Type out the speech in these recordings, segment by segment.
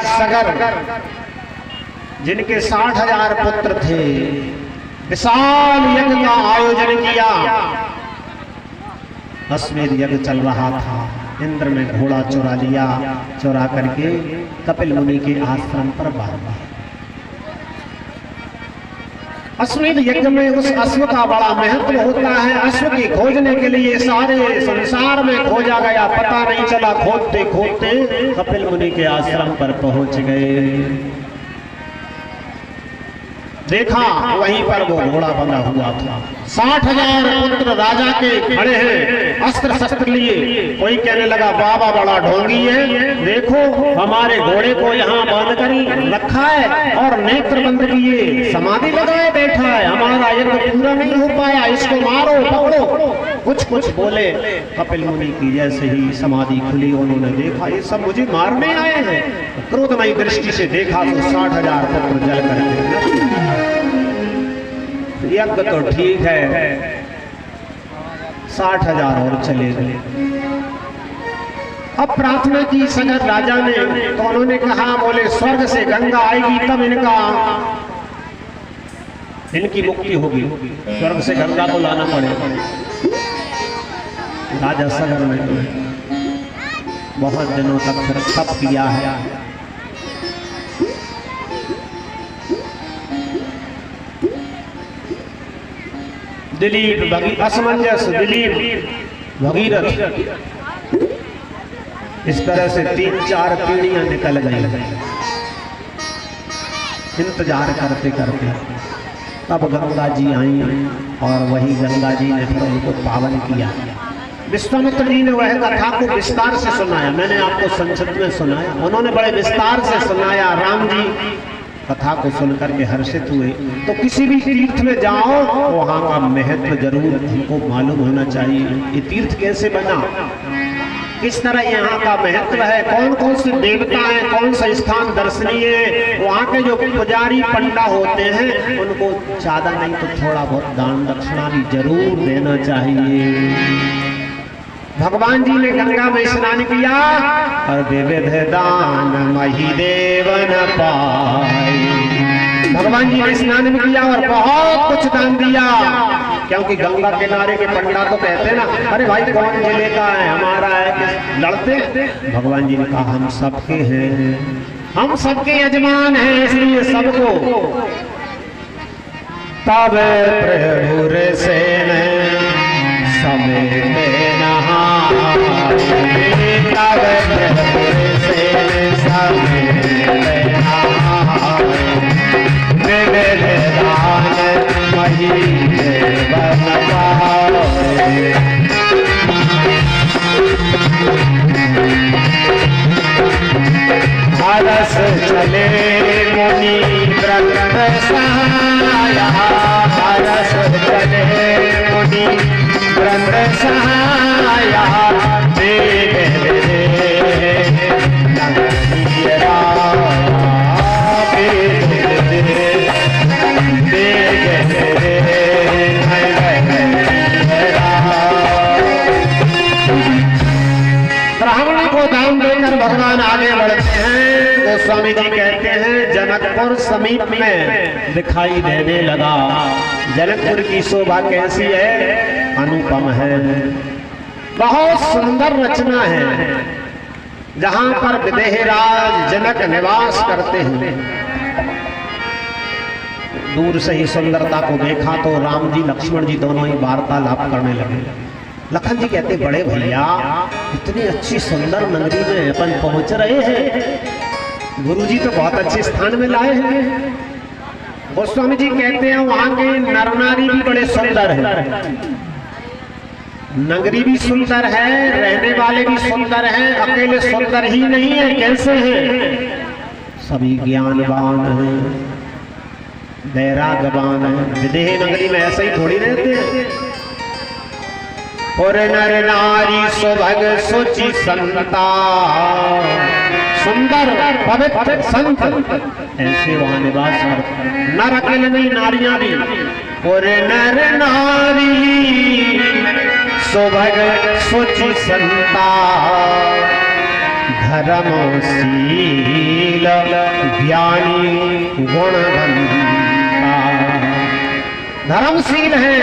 सगर जिनके 60,000 पुत्र थे, विशाल यज्ञ का आयोजन किया। अश्वमेध यज्ञ चल रहा था। इंद्र ने घोड़ा चुरा लिया, चुरा करके कपिल मुनि के आश्रम पर बांध दिया। अश्वमेध यज्ञ में उस अश्व का बड़ा महत्व होता है। अश्व की खोजने के लिए सारे संसार में खोजा गया, पता नहीं चला। खोजते खोजते कपिल मुनि के आश्रम पर पहुंच गए। देखा वहीं पर वो घोड़ा बंधा हुआ था। 60,000 पुत्र राजा के खड़े हैं, अस्त्र शस्त्र लिए। कोई कहने लगा बाबा बड़ा ढोंगी है, देखो हमारे घोड़े को यहाँ बांध कर रखा है और नेत्र बंद किए समाधि लगाए बैठा है, हमारा यज्ञ पूरा नहीं हो पाया, इसको मारो पकड़ो। कुछ बोले। कपिल मुनि की जैसे ही समाधि खुली, उन्होंने देखा ये सब मुझे मारने आए हैं। क्रोधमयी दृष्टि से देखा तो 60,000 पुत्र जल करके। यज्ञ तो ठीक है, 60,000 और चले गए। अब प्रार्थना की सगर राजा ने, तो उन्होंने कहा, बोले स्वर्ग से गंगा आएगी तब इनकी मुक्ति होगी, स्वर्ग से गंगा को लाना पड़ेगा। राजा सगर ने बहुत दिनों तक फिर तप किया है। दिलीप असमंजस, दिलीप भगीरथ, इस तरह से 3-4 पीढ़ियां निकल गई। इंतजार करते करते तब गंगा जी आई और वही गंगा जी ने फिर उनको पावन किया। विश्वामित्र जी ने वह कथा को विस्तार से सुनाया, मैंने आपको संक्षिप्त में सुनाया, उन्होंने बड़े विस्तार से सुनाया। राम जी कथा को सुनकर के हर्षित हुए। तो किसी भी तीर्थ में जाओ वहां का महत्व जरूर हमको मालूम होना चाहिए। ये तीर्थ कैसे बना, किस तरह यहाँ का महत्व है, कौन कौन से देवता हैं, कौन सा स्थान दर्शनीय है। वहाँ के जो पुजारी पंडा होते हैं उनको ज्यादा नहीं तो थोड़ा बहुत दान दक्षिणा भी जरूर देना चाहिए। भगवान जी ने गंगा में स्नान किया और विविध दान मही देवन पाए। भगवान जी ने स्नान भी किया और बहुत कुछ दान दिया, क्योंकि गंगा किनारे के पंडा तो कहते हैं ना, अरे भाई कौन जिले का है, हमारा है, कि लड़ते। भगवान जी ने कहा हम सबके हैं, हम सबके यजमान हैं, इसलिए सबको। तब प्रभु से समेत नहा, तब प्रभु से समेत नहा, विविध दान मही देवन पाए। हरस चले मुनि व्रत सहाया, हरस चले मुनि व्रत सहाया, ब्राह्मण को दान देकर भगवान आगे बढ़ते हैं। गोस्वामी जी कहते हैं जनकपुर समीप में दिखाई देने लगा। जनकपुर की शोभा कैसी है, अनुपम है, बहुत सुंदर रचना है। जहां पर विदेहराज जनक निवास करते हैं। दूर से ही सुंदरता को देखा तो राम जी लक्ष्मण जी दोनों ही वार्तालाप करने लगे। लखन जी कहते बड़े भैया इतनी अच्छी सुंदर नगरी में अपन पहुंच रहे हैं, गुरुजी तो बहुत अच्छे स्थान में लाए हैं। गोस्वामी जी कहते हैं वहां के नर नारी भी बड़े सुंदर हैं, नगरी भी सुंदर है, रहने वाले भी सुंदर हैं। अकेले सुंदर ही नहीं है, कैसे हैं, सभी ज्ञानवान हैं, वैरागवान हैं। विदेह नगरी में ऐसे ही थोड़ी रहते हैं। और नर नारी सुभग सुचि संता, सुंदर पवित्र संत ऐसे वहां निवास करते। नर अकेले नहीं, नारियां भी। और नर नारी सुभग सुचि संता, धर्मशील ज्ञानी गुणवंता। धर्मशील है,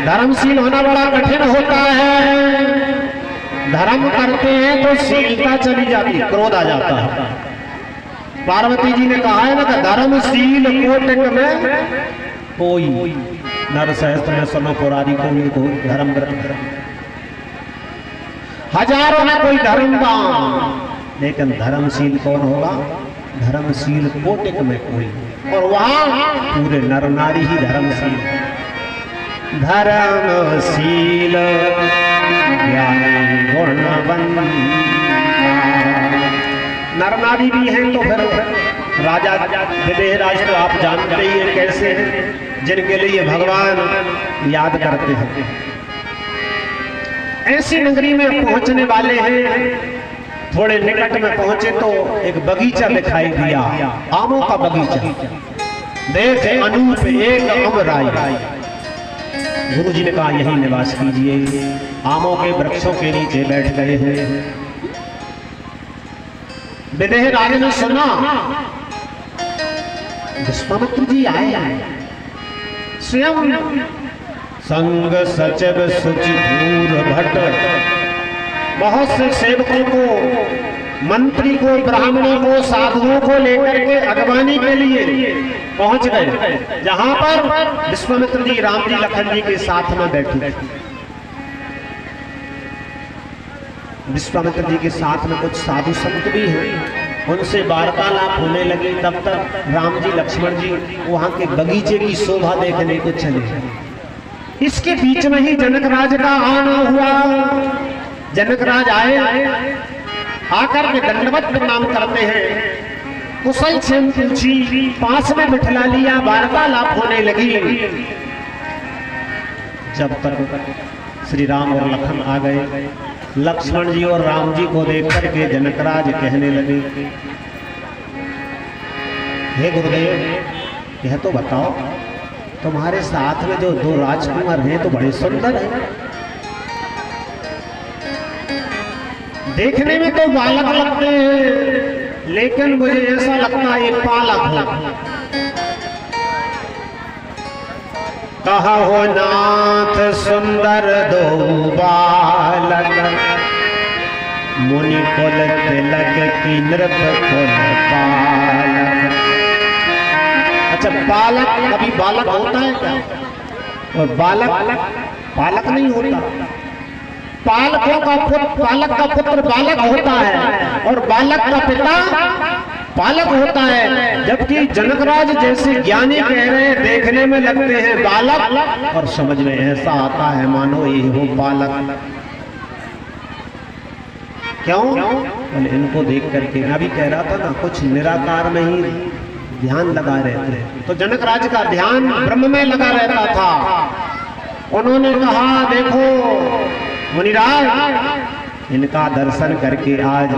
धर्मशील होना बड़ा कठिन होता है। धर्म करते हैं तो शीलता चली जाती, क्रोध आ जाता है। पार्वती जी ने कहा है ना कि धर्मशील कोटिक में कोई, नर सहस्त्र में सुनो पुरारी को धर्म व्रत, हजारों में कोई धर्मवान, लेकिन धर्मशील कौन होगा? धर्मशील कोटिक में कोई, और वहां पूरे नर नारी ही धर्मशील। धर्मशील ज्ञानी गुणवंता। नर नारी भी हैं तो फिर राजा विदेहराज तो आप जानते ही हैं कैसे हैं, जिनके लिए भगवान याद करते हैं। ऐसी नगरी में पहुंचने वाले हैं, थोड़े निकट में पहुंचे तो एक बगीचा दिखाई दिया, आमों का बगीचा। देख अनूप एक अमराई। गुरु जी ने कहा यही निवास कीजिए। आमों के वृक्षों के नीचे बैठ गए हैं। विदेहराज ने सुना विश्वामित्र जी आए, स्वयं संग सचिव सुचिधूर भट्ट बहुत से सेवकों को, मंत्री को, ब्राह्मणों को, साधुओं को लेकर के अगवानी के लिए पहुंच गए, जहां पर विश्वामित्र जी राम जी लखन जी के साथ में बैठे। विश्वामित्र जी के साथ में कुछ साधु संत भी हैं, उनसे वार्तालाप होने लगी। तब तक राम जी लक्ष्मण जी वहां के बगीचे की शोभा देखने को चले। इसके बीच में ही जनकराज का आना हुआ। जनकराज आए, आकर के दंडवत प्रणाम करते हैं, कुशल क्षेम पूछी, पास में बिठला लिया, वार्तालाप होने लगी। जब तक श्री राम और लखन आ गए, लक्ष्मण जी और राम जी को देख करके जनकराज कहने लगे, हे गुरुदेव, यह तो बताओ तुम्हारे साथ में जो दो राजकुमार हैं तो बड़े सुंदर हैं, देखने में तो बालक लगते हैं, लेकिन मुझे ऐसा लगता है पालक है। कहा हो नाथ सुंदर दो बालक, मुनि कुल तिलक की नृप कुल पालक। अच्छा, बालक अभी बालक होता है क्या? और बालक पालक नहीं होता। पालकों का पुत्र, पालक का पुत्र बालक होता है, और बालक का पिता पालक होता है। जबकि जनकराज जैसे ज्ञानी कह रहे हैं देखने में लगते हैं बालक, और समझ में ऐसा आता है मानो ये हो पालक। क्यों? बोले इनको देख करके मैं भी कह रहा था ना, कुछ निराकार में ही ध्यान लगा रहते, तो जनकराज का ध्यान ब्रह्म में लगा रहता था। उन्होंने कहा देखो मुनिराज, इनका दर्शन करके आज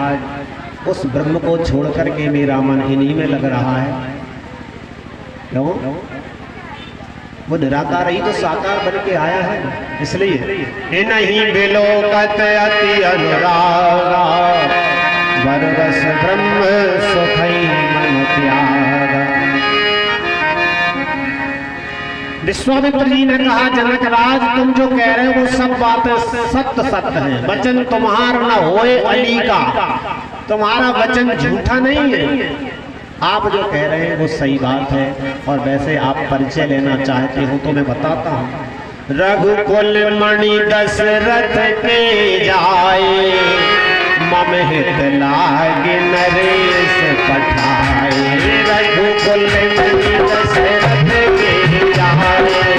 उस ब्रह्म को छोड़ करके मेरा मन इन्हीं में लग रहा है। क्यों? वो निराकार ही तो साकार बन के आया है, इसलिए नहीं बिलोकत अति अनुरागा, बरबस ब्रह्म सुखई मन त्यागा। विश्वामित्र जी ने कहा जनकराज, तुम जो कह रहे हो वो सब बातें सत्य सत्य हैं, वचन तुम्हारा न होए अली का, तुम्हारा वचन झूठा नहीं है। आप जो कह रहे हैं वो सही बात है, और वैसे आप परिचय लेना चाहते हो तो मैं बताता हूँ। रघुकुल मणि दशरथ के जाए, मम हित लागे नरेश पठाए। रघुकुल मणि दशरथ के जाए,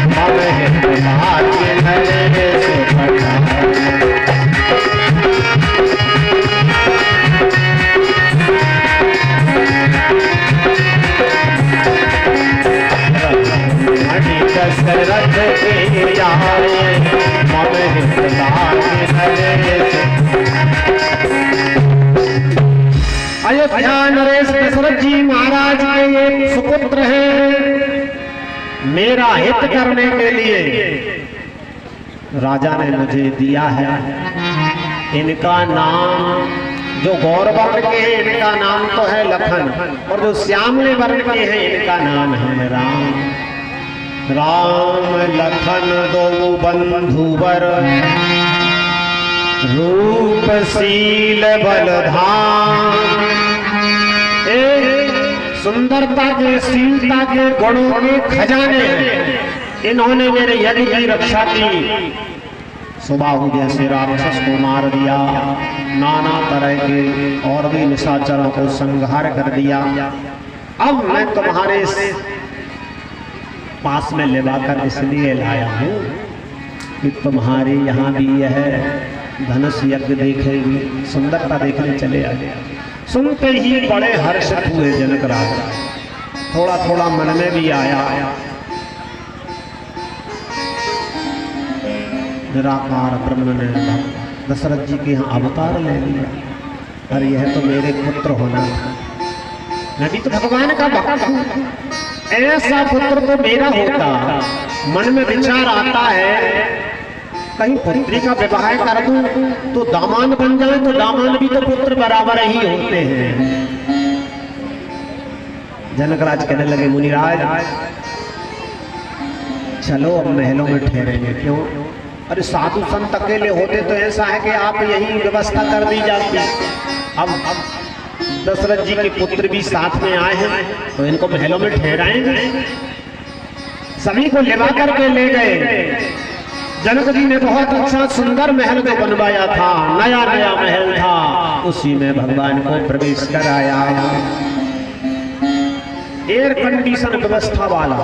मम हित लागे नरेश पठाए। दशरथ के जाए, मम हित लागे नरेश। अयोध्या नरेश दशरथ जी महाराज के एक सुपुत्र हैं। मेरा हित करने के लिए राजा ने मुझे दिया है। इनका नाम जो गौर वर्ण के हैं इनका नाम तो है लखन, और जो श्यामले वर्ण के हैं इनका नाम है राम। राम लखन दो बंधुवर, रूपशील बलधाम। सुंदरता के, शीलता के गुणों के खजाने इन्होंने मेरे यज्ञ की रक्षा की। सुबाहु जैसे राक्षस को मार दिया, नाना तरह के और भी निशाचरों को संहार कर दिया। अब मैं तुम्हारे पास में लेवाकर इसलिए लाया हूँ कि तुम्हारे यहाँ भी यह धनुष यज्ञ देखेगी, सुंदरता देखने चले आए। सुनते ही बड़े हर्षित हुए जनक राजा, थोड़ा थोड़ा मन में भी आया निराकार ब्रह्म ने दशरथ जी के यहाँ अवतार ले लिया, और यह तो मेरे पुत्र होना था। मैं भी तो भगवान का भक्त हूँ, ऐसा पुत्र तो मेरा होता। मन में विचार आता है कहीं पुत्री का विवाह कर दूं तो दामान बन जाए, तो दामान भी तो पुत्र बराबर ही होते हैं। जनकराज कहने लगे मुनिराज चलो अब महलों में ठहरेंगे। क्यों? अरे साधु संत अकेले होते तो ऐसा है कि आप यही व्यवस्था कर दी जाती। अब दशरथ जी के पुत्र भी साथ में आए हैं तो इनको महलों में ठहराएंगे। सभी को लेवा करके ले गए। जनक जी ने बहुत अच्छा सुंदर महल को बनवाया था, नया नया महल था, उसी में भगवान को प्रवेश कराया। एयर कंडीशन व्यवस्था वाला,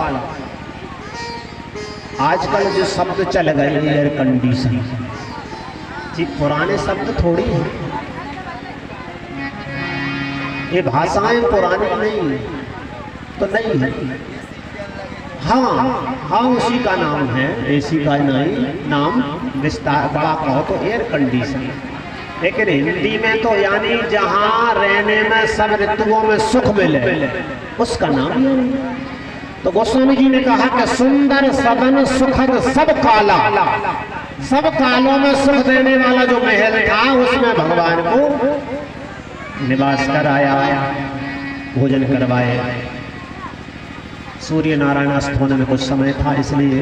आजकल जो शब्द चल गए एयर कंडीशन, जी पुराने शब्द थोड़ी हैं, ये भाषाएं पुरानी नहीं तो नहीं है। हाँ उसी का नाम है, एसी का नहीं नाम विस्तार बड़ा कहो तो एयर कंडीशन। लेकिन हिंदी में तो यानी जहाँ रहने में सब ऋतुओं में सुख मिले उसका नाम है। तो गोस्वामी जी ने कहा कि सुंदर सदन सुखद सब काला, सब कालों में सुख देने वाला जो महल था उसमें भगवान को निवास कराया, भोजन करवाए। सूर्य नारायण अस्त होने में कुछ समय था, इसलिए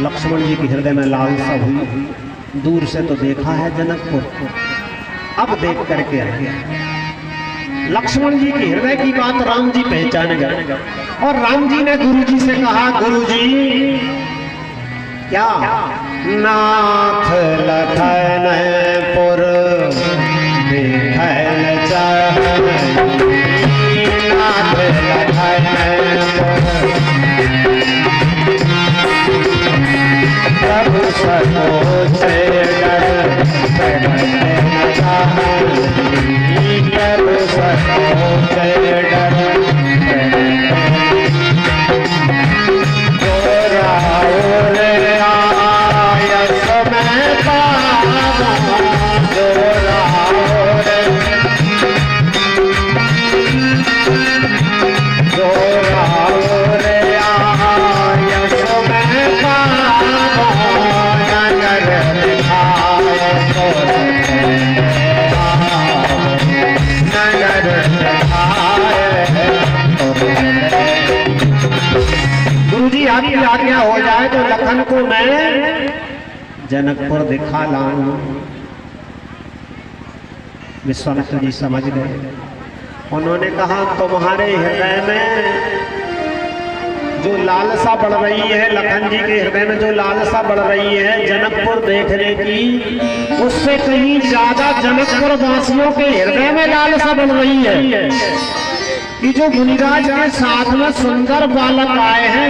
लक्ष्मण जी के हृदय में लालसा हुई। दूर से तो देखा है जनकपुर, अब देख करके आए। लक्ष्मण जी के हृदय की बात राम जी पहचान गए, और राम जी ने गुरु जी से कहा गुरु जी क्या नाथ लखनपुर देखल चाहे, नाथ प्रभु सरोज डर प्रभु सरोज डर आज्ञा हो जाए तो लखन को मैं जनकपुर दिखा लाऊं। विश्वामित्र जी समझ गए। उन्होंने कहा तुम्हारे हृदय में जो लालसा बढ़ रही है, लखन जी के हृदय में जो लालसा बढ़ रही है जनकपुर देखने की, उससे कहीं ज्यादा जनकपुर वासियों के हृदय में लालसा बढ़ रही है कि जो मुनिराज के साथ में सुंदर बालक आए हैं